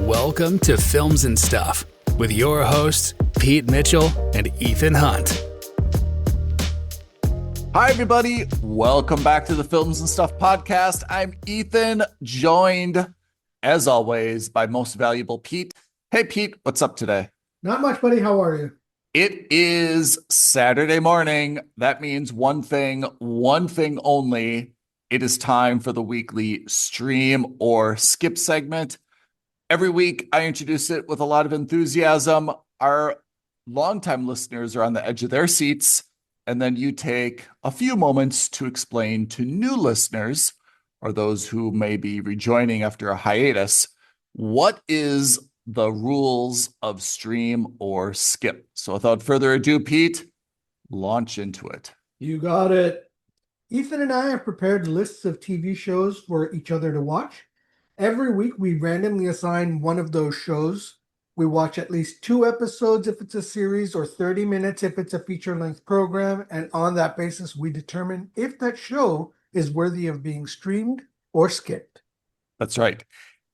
Welcome to Films and Stuff with your hosts, Pete Mitchell and Ethan Hunt. Hi, everybody. Welcome back to the Films and Stuff podcast. I'm Ethan, joined, as always, by most valuable Pete. Hey, Pete, what's up today? Not much, buddy. How are you? It is Saturday morning. That means one thing only. It is time for the weekly stream or skip segment. Every week, I introduce it with a lot of enthusiasm. Our longtime listeners are on the edge of their seats, and then you take a few moments to explain to new listeners, or those who may be rejoining after a hiatus, what is the rules of stream or skip. So without further ado, Pete, launch into it. You got it. Ethan and I have prepared lists of TV shows for each other to watch. Every week, we randomly assign one of those shows. We watch at least 2 episodes if it's a series, or 30 minutes if it's a feature-length program. And on that basis, we determine if that show is worthy of being streamed or skipped. That's right.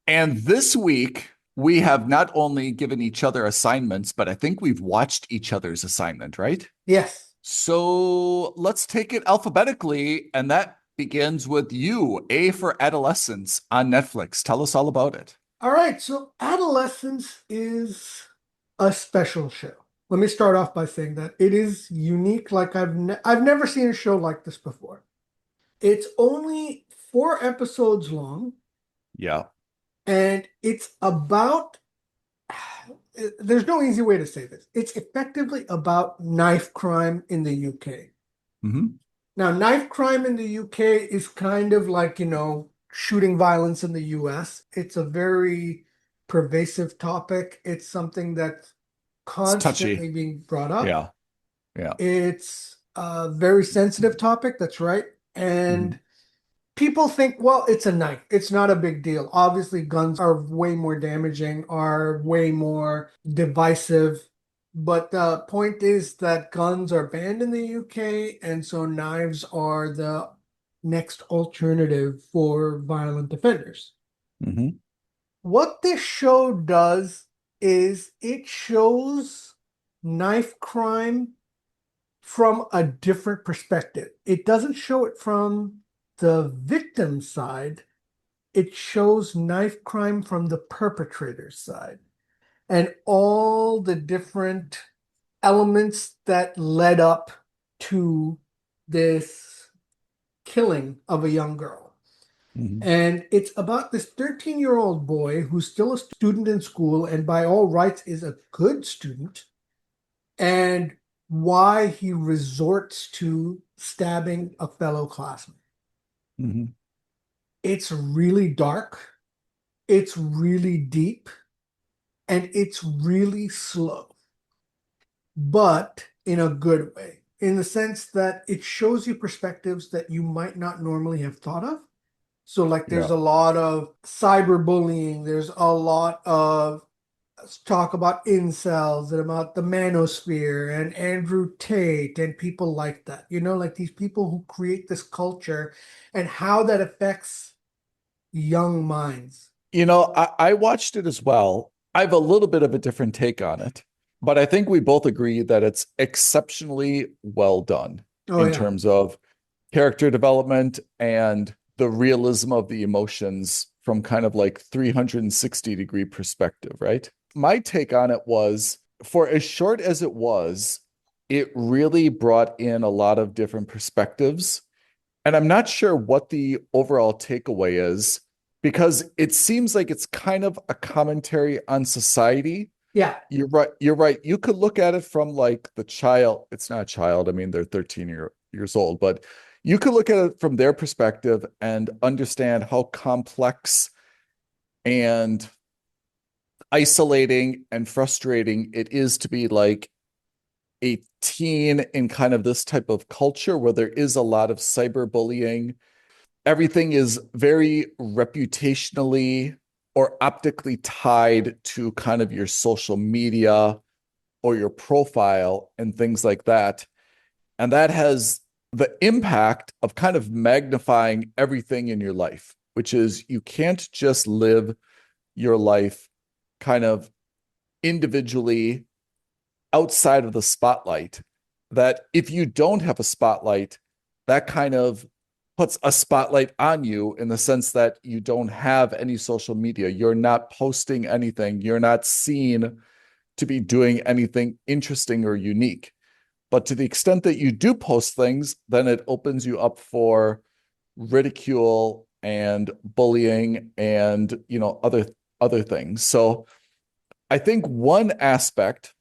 And this week, we have not only given each other assignments, but I think we've watched each other's assignment, right? Yes. So let's take it alphabetically, and that begins with you, A for Adolescence on Netflix. Tell us all about it. All right, so Adolescence is a special show. Let me start off by saying that it is unique. Like I've never seen a show like this before. It's only 4 episodes long. Yeah. And it's about, there's no easy way to say this. It's effectively about knife crime in the UK. Mm-hmm. Now, knife crime in the UK is kind of like, shooting violence in the US. It's a very pervasive topic. It's something that's constantly being brought up. Yeah. Yeah. It's a very sensitive topic. That's right. And people think, well, it's a knife. It's not a big deal. Obviously, guns are way more damaging, are way more divisive. But the point is that guns are banned in the UK, and so knives are the next alternative for violent offenders. Mm-hmm. What this show does is it shows knife crime from a different perspective. It doesn't show it from the victim side. It shows knife crime from the perpetrator's side and all the different elements that led up to this killing of a young girl. Mm-hmm. And it's about this 13-year-old boy who's still a student in school and by all rights is a good student, and why he resorts to stabbing a fellow classmate. Mm-hmm. It's really dark, it's really deep, and it's really slow, but in a good way, in the sense that it shows you perspectives that you might not normally have thought of. So like there's a lot of cyberbullying, there's a lot of talk about incels and about the manosphere and Andrew Tate and people like that, like these people who create this culture and how that affects young minds. I watched it as well. I have a little bit of a different take on it, but I think we both agree that it's exceptionally well done in terms of character development and the realism of the emotions from kind of like 360-degree perspective, right? My take on it was, for as short as it was, it really brought in a lot of different perspectives. And I'm not sure what the overall takeaway is, because it seems like it's kind of a commentary on society. Yeah. You're right. You could look at it from like the child. It's not a child. I mean, they're 13 years old, but you could look at it from their perspective and understand how complex and isolating and frustrating it is to be like a teen in kind of this type of culture where there is a lot of cyberbullying. Everything is very reputationally or optically tied to kind of your social media or your profile and things like that. And that has the impact of kind of magnifying everything in your life, which is you can't just live your life kind of individually outside of the spotlight, that if you don't have a spotlight, that kind of puts a spotlight on you in the sense that you don't have any social media. You're not posting anything. You're not seen to be doing anything interesting or unique. But to the extent that you do post things, then it opens you up for ridicule and bullying and, you know, other things. So I think one aspect,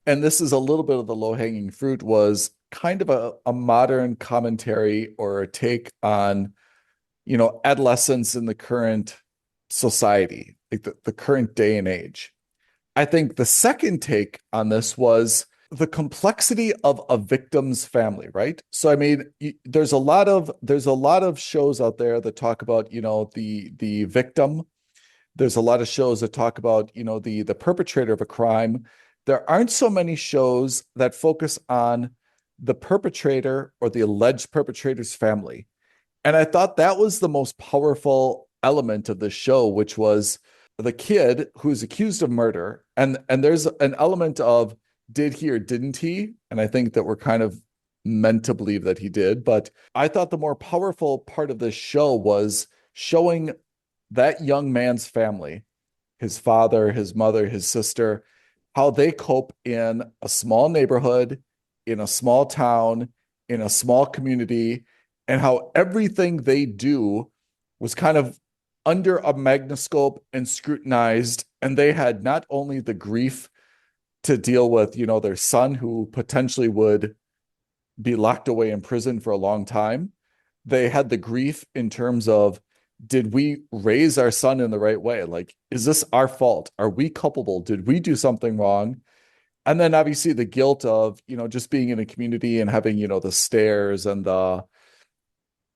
and this is a little bit of the low-hanging fruit, was kind of a modern commentary or a take on, you know, adolescence in the current society, like the current day and age. I think the second take on this was the complexity of a victim's family, right? So I mean, there's a lot of shows out there that talk about, you know, the victim. There's a lot of shows that talk about, you know, the perpetrator of a crime. There aren't so many shows that focus on the perpetrator or the alleged perpetrator's family. And I thought that was the most powerful element of the show, which was the kid who's accused of murder. And there's an element of, did he or didn't he? And I think that we're kind of meant to believe that he did. But I thought the more powerful part of this show was showing that young man's family, his father, his mother, his sister, how they cope in a small neighborhood, in a small town, in a small community, and how everything they do was kind of under a magnascope and scrutinized. And they had not only the grief to deal with, you know, their son who potentially would be locked away in prison for a long time. They had the grief in terms of, did we raise our son in the right way? Like, is this our fault? Are we culpable? Did we do something wrong? And then obviously the guilt of, you know, just being in a community and having, you know, the stares and the,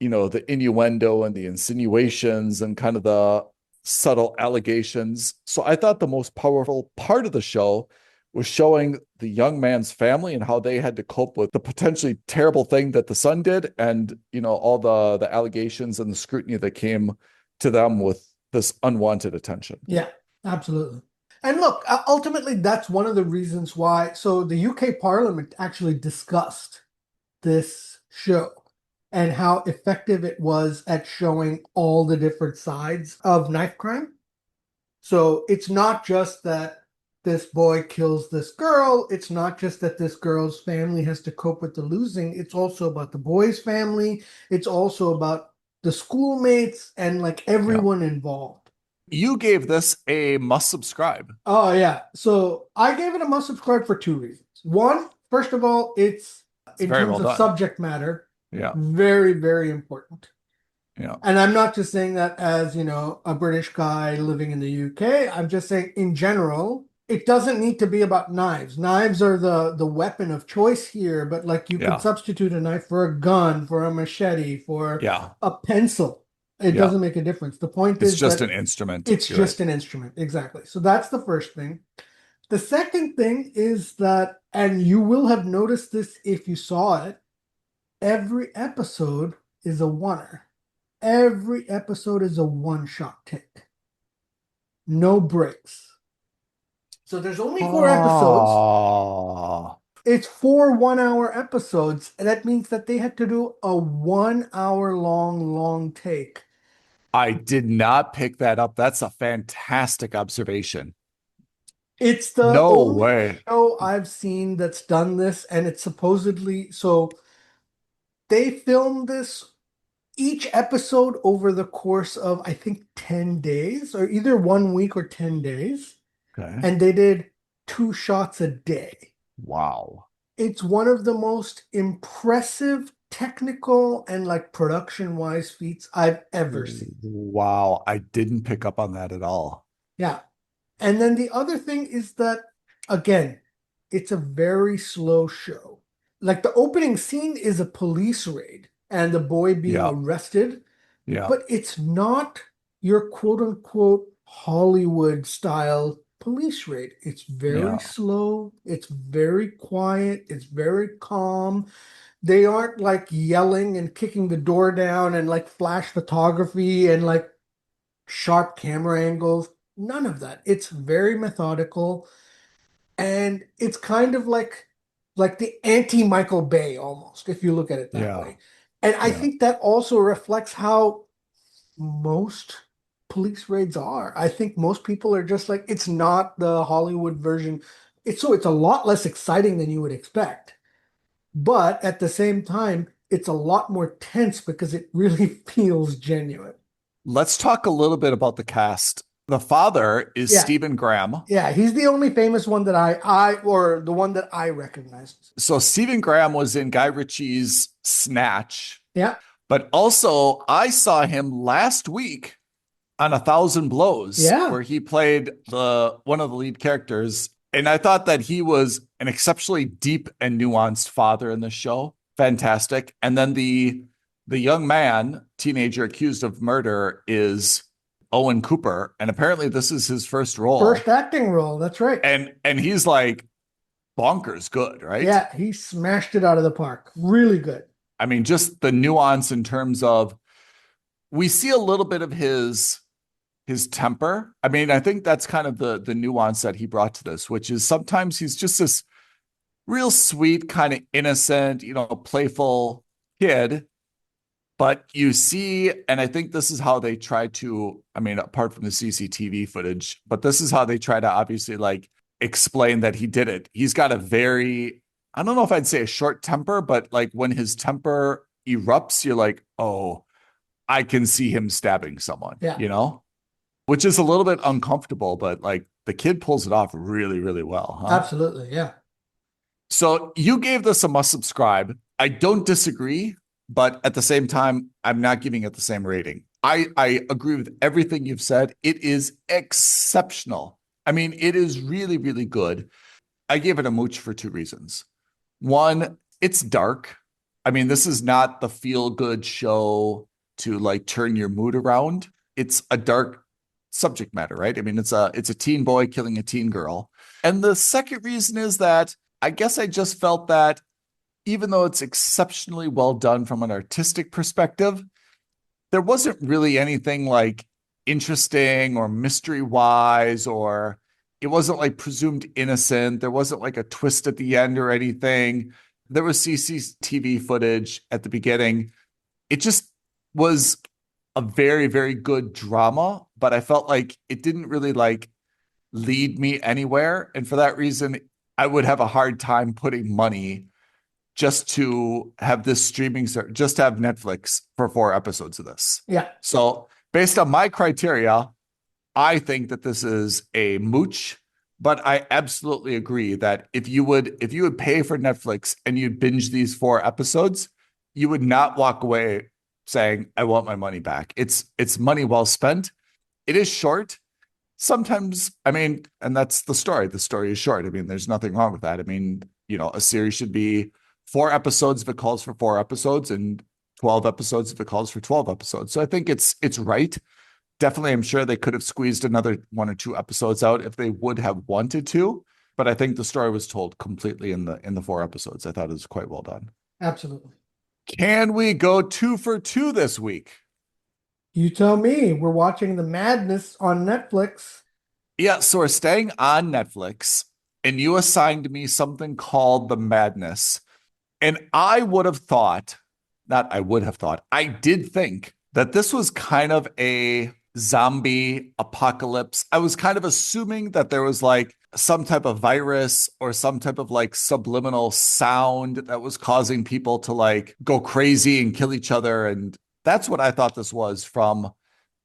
you know, the innuendo and the insinuations and kind of the subtle allegations. So I thought the most powerful part of the show was showing the young man's family and how they had to cope with the potentially terrible thing that the son did, and, you know, all the allegations and the scrutiny that came to them with this unwanted attention. Yeah, absolutely. And look, ultimately, that's one of the reasons why. So the UK Parliament actually discussed this show and how effective it was at showing all the different sides of knife crime. So it's not just that this boy kills this girl. It's not just that this girl's family has to cope with the losing. It's also about the boy's family. It's also about the schoolmates and like everyone involved. You gave this a must subscribe. Oh, yeah. So I gave it a must subscribe for two reasons. One, first of all, it's in very terms well of done. subject matter, Yeah. very, very important. Yeah. And I'm not just saying that as, you know, a British guy living in the UK. I'm just saying in general, it doesn't need to be about knives. Knives are the weapon of choice here, but like you could substitute a knife for a gun, for a machete, for a pencil. It doesn't make a difference. The point is it's just an instrument. It's just an instrument. Exactly. So that's the first thing. The second thing is that, and you will have noticed this if you saw it, every episode is a oneer. Every episode is a one-shot take. No breaks. So there's only 4 episodes. It's 4 one-hour episodes. And that means that they had to do a 1 hour long take. I did not pick that up. That's a fantastic observation. It's the only show I've seen that's done this, and it's supposedly, so they filmed this each episode over the course of, I think, 10 days, or either 1 week or 10 days. Okay. And they did 2 shots a day. Wow. It's one of the most impressive technical and like production-wise feats I've ever seen. Wow. I didn't pick up on that at all. Yeah. And then the other thing is that, again, it's a very slow show. Like the opening scene is a police raid and the boy being arrested. Yeah. But it's not your quote unquote Hollywood style police raid. It's very slow. It's very quiet. It's very calm. They aren't like yelling and kicking the door down and like flash photography and like sharp camera angles. None of that. It's very methodical, and it's kind of like the anti-Michael Bay almost, if you look at it that Yeah. way. And I Yeah. think that also reflects how most police raids are. I think most people are just like, it's not the Hollywood version. It's a lot less exciting than you would expect. But at the same time, it's a lot more tense because it really feels genuine. Let's talk a little bit about the cast. The father is Yeah. Stephen Graham. Yeah, he's the only famous one that I or the one that I recognized. So Stephen Graham was in Guy Ritchie's Snatch, Yeah. but also I saw him last week on A Thousand Blows, Yeah. where he played the one of the lead characters. And I thought that he was an exceptionally deep and nuanced father in the show. Fantastic. And then the young man, teenager accused of murder, is Owen Cooper. And apparently this is his first role. First acting role. That's right. And he's like bonkers good, right? Yeah, he smashed it out of the park. Really good. I mean, just the nuance in terms of we see a little bit of his temper. I mean, I think that's kind of the nuance that he brought to this, which is sometimes he's just this real sweet, kind of innocent, playful kid. But you see, and I think this is how they try to, I mean, apart from the CCTV footage, but this is how they try to obviously like explain that he did it. He's got a very, I don't know if I'd say a short temper, but like when his temper erupts, you're like, oh, I can see him stabbing someone, Yeah. Which is a little bit uncomfortable, but like the kid pulls it off really, really well. Huh? Absolutely. Yeah. So you gave this a must subscribe. I don't disagree, but at the same time, I'm not giving it the same rating. I agree with everything you've said. It is exceptional. I mean, it is really, really good. I gave it a mooch for two reasons. One, it's dark. I mean, this is not the feel good show to like turn your mood around. It's a dark subject matter, right? I mean, it's a teen boy killing a teen girl. And the second reason is that I guess I just felt that even though it's exceptionally well done from an artistic perspective, there wasn't really anything like interesting or mystery wise, or it wasn't like presumed innocent. There wasn't like a twist at the end or anything. There was CCTV footage at the beginning. It just was a very, very good drama, but I felt like it didn't really like lead me anywhere. And for that reason, I would have a hard time putting money just to have this streaming, just to have Netflix for 4 episodes of this. Yeah. So based on my criteria, I think that this is a mooch, but I absolutely agree that if you would pay for Netflix and you'd binge these 4 episodes, you would not walk away saying, I want my money back. It's money well spent. It is short. Sometimes, I mean, and that's the story. The story is short. I mean, there's nothing wrong with that. I mean, a series should be 4 episodes if it calls for 4 episodes and 12 episodes if it calls for 12 episodes. So I think it's right. Definitely, I'm sure they could have squeezed another 1 or 2 episodes out if they would have wanted to. But I think the story was told completely in the 4 episodes. I thought it was quite well done. Absolutely. Can we go 2 for 2 this week? You tell me. We're watching The Madness on Netflix. Yeah, so we're staying on Netflix, and you assigned me something called The Madness. And I did think that this was kind of a zombie apocalypse. I was kind of assuming that there was like some type of virus or some type of like subliminal sound that was causing people to like go crazy and kill each other. And that's what I thought this was from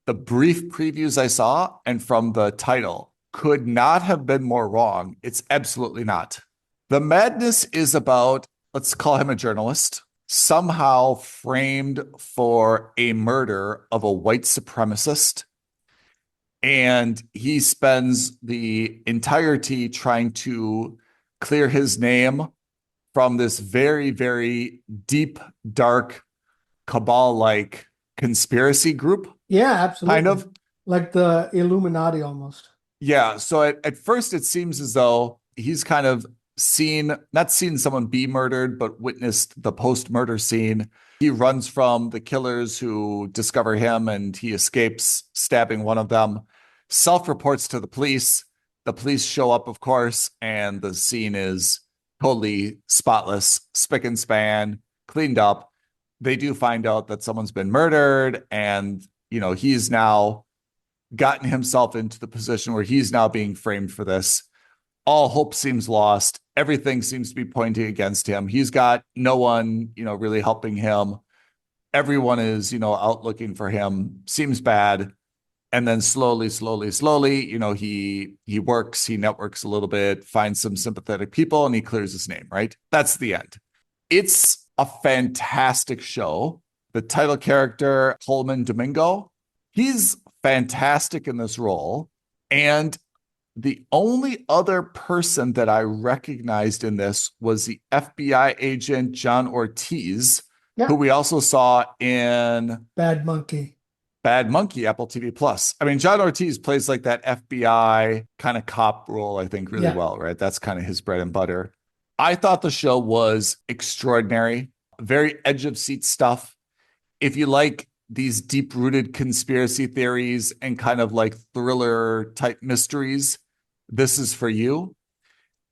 the brief previews I saw and from the title. Could not have been more wrong. It's absolutely not. The Madness is about, let's call him a journalist, somehow framed for a murder of a white supremacist. And he spends the entirety trying to clear his name from this very, very deep, dark, cabal-like conspiracy group. Yeah, absolutely. Kind of. Like the Illuminati almost. Yeah. So at first it seems as though he's kind of not seen someone be murdered, but witnessed the post-murder scene. He runs from the killers who discover him and he escapes stabbing one of them. self-reports to the police. The police show up, of course, and the scene is totally spotless, spick and span, cleaned up. They do find out that someone's been murdered, and he's now gotten himself into the position where he's now being framed for this. All hope seems lost. Everything seems to be pointing against him. He's got no one, really helping him. Everyone is, out looking for him. Seems bad. And then slowly, he works, he networks a little bit, finds some sympathetic people, and he clears his name, right? That's the end. It's a fantastic show. The title character, Coleman Domingo, he's fantastic in this role. And the only other person that I recognized in this was the FBI agent, John Ortiz, who we also saw in Bad Monkey, Apple TV Plus. I mean, John Ortiz plays like that FBI kind of cop role, I think, really well, right? That's kind of his bread and butter. I thought the show was extraordinary, very edge of seat stuff. If you like these deep-rooted conspiracy theories and kind of like thriller type mysteries, this is for you.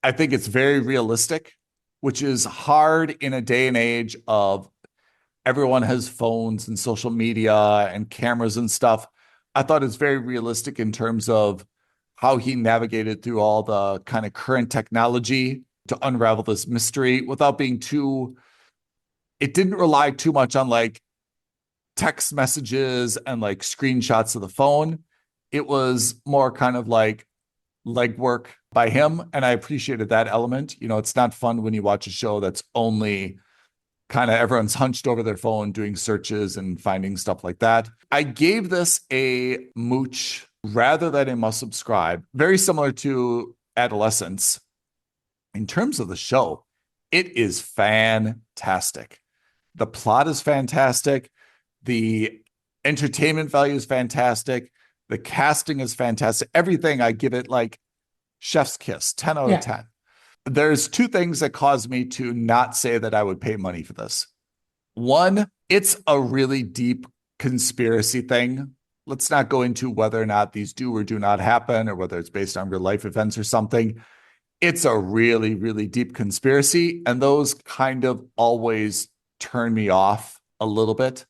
I think it's very realistic, which is hard in a day and age of everyone has phones and social media and cameras and stuff. I thought it's very realistic in terms of how he navigated through all the kind of current technology to unravel this mystery without being it didn't rely too much on like text messages and like screenshots of the phone. It was more kind of like legwork by him. And I appreciated that element. It's not fun when you watch a show that's only kind of everyone's hunched over their phone doing searches and finding stuff like that. I gave this a mooch rather than a must subscribe, very similar to Adolescence. In terms of the show, it is fantastic. The plot is fantastic. The entertainment value is fantastic. The casting is fantastic. Everything, I give it like chef's kiss, 10 out of 10. There's two things that cause me to not say that I would pay money for this. One, it's a really deep conspiracy thing. Let's not go into whether or not these do or do not happen or whether it's based on real life events or something. It's a really, really deep conspiracy. And those kind of always turn me off a little bit,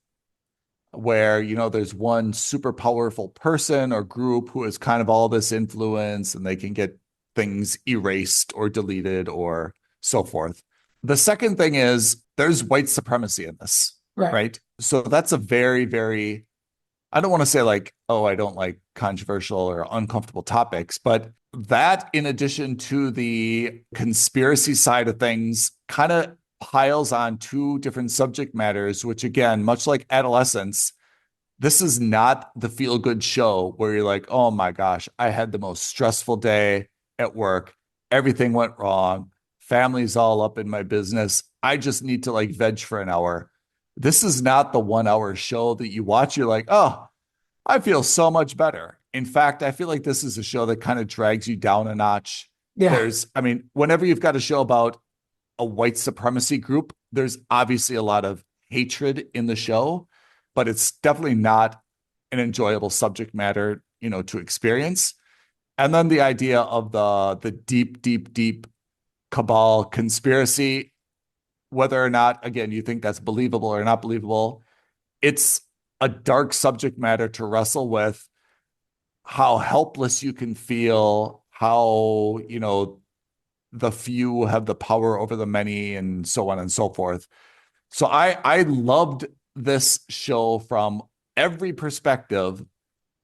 where, there's one super powerful person or group who has kind of all this influence and they can get things erased or deleted or so forth. The second thing is there's white supremacy in this, right? So that's a very, very, I don't want to say like, oh, I don't like controversial or uncomfortable topics, but that in addition to the conspiracy side of things kind of piles on two different subject matters, which again, much like Adolescence, this is not the feel-good show where you're like, oh my gosh, I had the most stressful day at work. Everything went wrong. Family's all up in my business. I just need to like veg for an hour. This is not the 1 hour show that you watch. You're like, oh, I feel so much better. In fact, I feel like this is a show that kind of drags you down a notch. Whenever you've got a show about a white supremacy group, there's obviously a lot of hatred in the show, but it's definitely not an enjoyable subject matter, to experience. And then the idea of the deep, deep, deep cabal conspiracy, whether or not, again, you think that's believable or not believable, it's a dark subject matter to wrestle with, how helpless you can feel, how, the few have the power over the many and so on and so forth. So I loved this show from every perspective,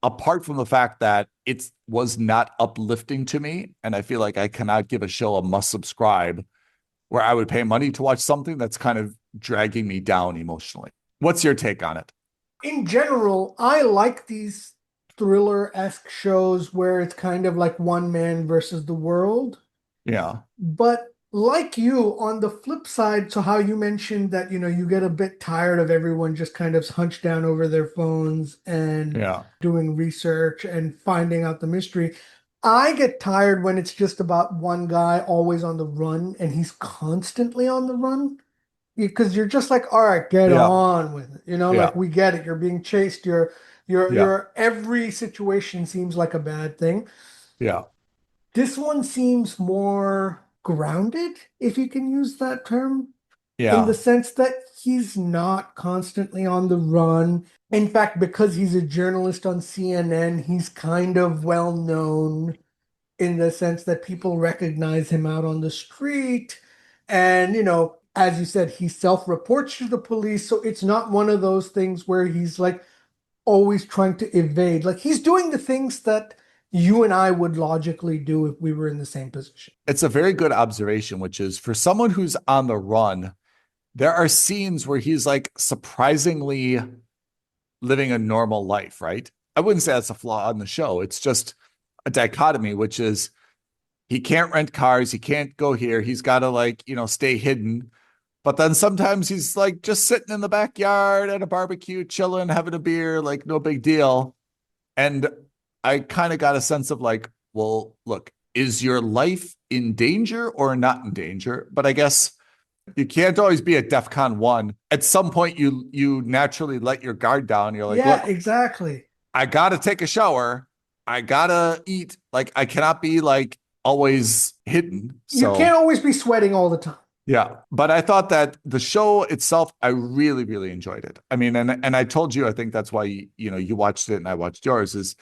apart from the fact that it was not uplifting to me. And I feel like I cannot give a show a must subscribe where I would pay money to watch something that's kind of dragging me down emotionally. What's your take on it? In general, I like these thriller-esque shows where it's kind of like one man versus the world. Yeah. But like you, on the flip side, so how you mentioned that, you get a bit tired of everyone just kind of hunched down over their phones and doing research and finding out the mystery. I get tired when it's just about one guy always on the run and he's constantly on the run. Because you're just like, all right, get on with it. Like we get it. You're being chased. Your every situation seems like a bad thing. Yeah. This one seems more grounded, if you can use that term, in the Yeah. sense that he's not constantly on the run. In fact, because he's a journalist on CNN, he's kind of well known in the sense that people recognize him out on the street. And, as you said, he self-reports to the police. So it's not one of those things where he's like always trying to evade. Like he's doing the things that you and I would logically do if we were in the same position. It's a very good observation, which is for someone who's on the run, there are scenes where he's like surprisingly living a normal life, right? I wouldn't say that's a flaw in the show. It's just a dichotomy, which is he can't rent cars, he can't go here, he's got to like, stay hidden. But then sometimes he's like just sitting in the backyard at a barbecue, chilling, having a beer, like no big deal. And I kind of got a sense of like, well, look, is your life in danger or not in danger? But I guess you can't always be at DEFCON 1. At some point, you naturally let your guard down. You're like, Yeah, look, exactly. I gotta take a shower. I gotta eat. Like, I cannot be like always hidden. You can't So always be sweating all the time. yeah. But I thought that the show itself, I really, really enjoyed it. I mean, and I told you, I think that's why you watched it and I watched yours, is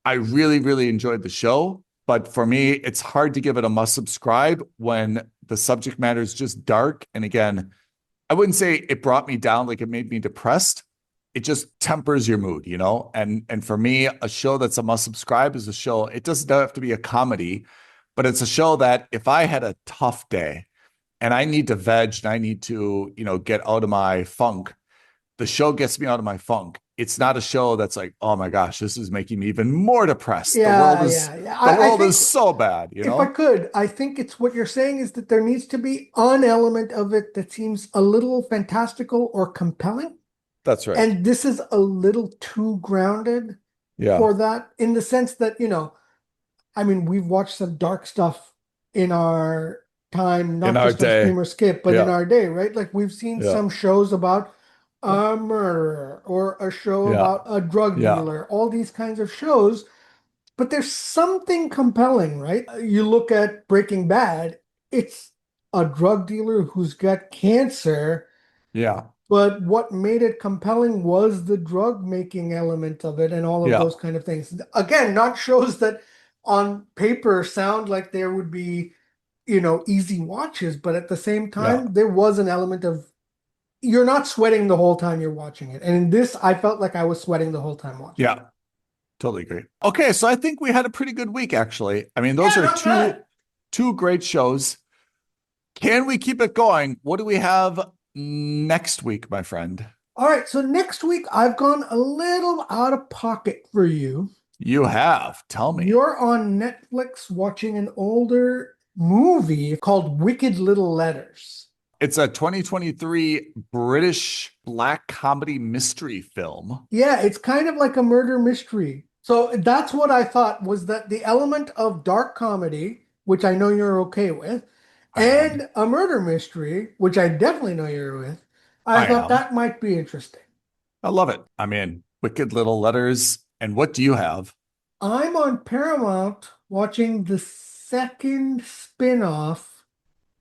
I really, really enjoyed the show. But for me, it's hard to give it a must subscribe when the subject matter is just dark. And again, I wouldn't say it brought me down, like it made me depressed. It just tempers your mood, And for me, a show that's a must subscribe is a show. It doesn't have to be a comedy, but it's a show that if I had a tough day and I need to veg and I need to, get out of my funk, the show gets me out of my funk. It's not a show that's like, oh my gosh, this is making me even more depressed. The world Yeah, is yeah, yeah. the I world think is so bad, if I could, I think it's what you're saying is that there needs to be an element of it that seems a little fantastical or compelling. That's right. And this is a little too grounded Yeah. for that in the sense that, I mean, we've watched some dark stuff in our time, In not our just on day. Stream or Skip, but in Yeah. our day, right? Like we've seen Yeah. some shows about a murderer or a show Yeah. about a drug Yeah. dealer, all these kinds of shows. But there's something compelling, right? You look at Breaking Bad, it's a drug dealer who's got cancer, Yeah. but what made it compelling was the drug making element of it and all of Yeah. those kind of things. Again, not shows that on paper sound like there would be, easy watches, but at the same Yeah. time, there was an element of you're not sweating the whole time you're watching it. And in this, I felt like I was sweating the whole time watching it. Yeah. Totally agree. Okay, so I think we had a pretty good week, actually. I mean, those Yeah, are not bad. two great shows. Can we keep it going? What do we have next week, my friend? All right, so next week I've gone a little out of pocket for you. You have. Tell me. You're on Netflix watching an older movie called Wicked Little Letters. It's a 2023 British black comedy mystery film. Yeah, it's kind of like a murder mystery. So that's what I thought was that the element of dark comedy, which I know you're okay with, I am. and a murder mystery, which I definitely know you're with, I I thought am. that might be interesting. I love it. I mean, Wicked Little Letters. And what do you have? I'm on Paramount watching the second spin-off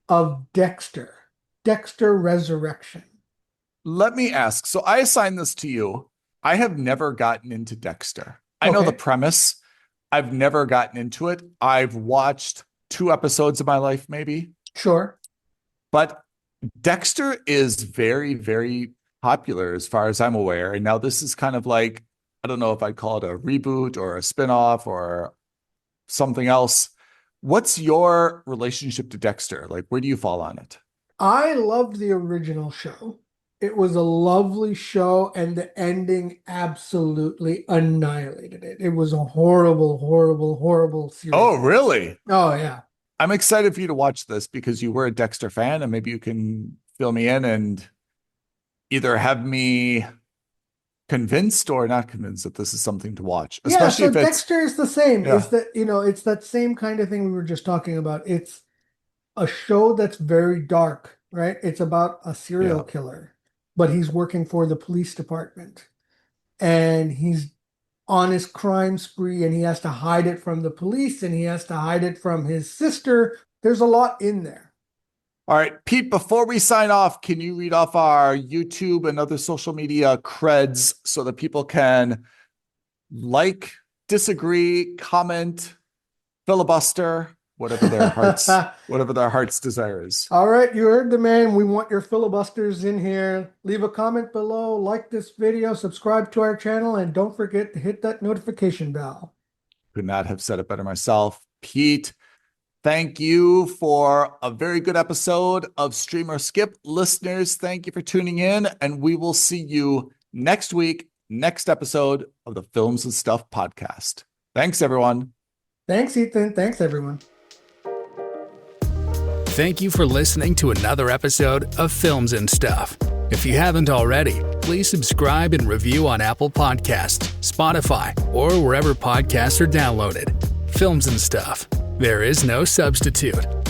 of Dexter, Dexter Resurrection. Let me ask. So I assigned this to you. I have never gotten into Dexter. I know the Okay. premise. I've never gotten into it. I've watched 2 episodes of my life, maybe. Sure. But Dexter is very, very popular as far as I'm aware. And now this is kind of like, I don't know if I'd call it a reboot or a spinoff or something else. What's your relationship to Dexter? Like, where do you fall on it? I loved the original show. It was a lovely show, and the ending absolutely annihilated it. It was a horrible, horrible, horrible series. Oh, really? Oh, yeah. I'm excited for you to watch this because you were a Dexter fan and maybe you can fill me in and either have me convinced or not convinced that this is something to watch, especially Yeah, so if it's Dexter is the same. yeah, It's that, it's that same kind of thing we were just talking about. It's a show that's very dark, right? It's about a serial yeah, killer, but he's working for the police department. And he's on his crime spree, and he has to hide it from the police, and he has to hide it from his sister. There's a lot in there. All right, Pete, before we sign off, can you read off our YouTube and other social media creds so that people can like, disagree, comment, filibuster, whatever their heart's desire is. All right, you heard the man. We want your filibusters in here. Leave a comment below, like this video, subscribe to our channel, and don't forget to hit that notification bell. Could not have said it better myself. Pete, thank you for a very good episode of Stream or Skip. Listeners, thank you for tuning in, and we will see you next week, next episode of the Films and Stuff podcast. Thanks, everyone. Thanks, Ethan. Thanks, everyone. Thank you for listening to another episode of Films and Stuff. If you haven't already, please subscribe and review on Apple Podcasts, Spotify, or wherever podcasts are downloaded. Films and Stuff. There is no substitute.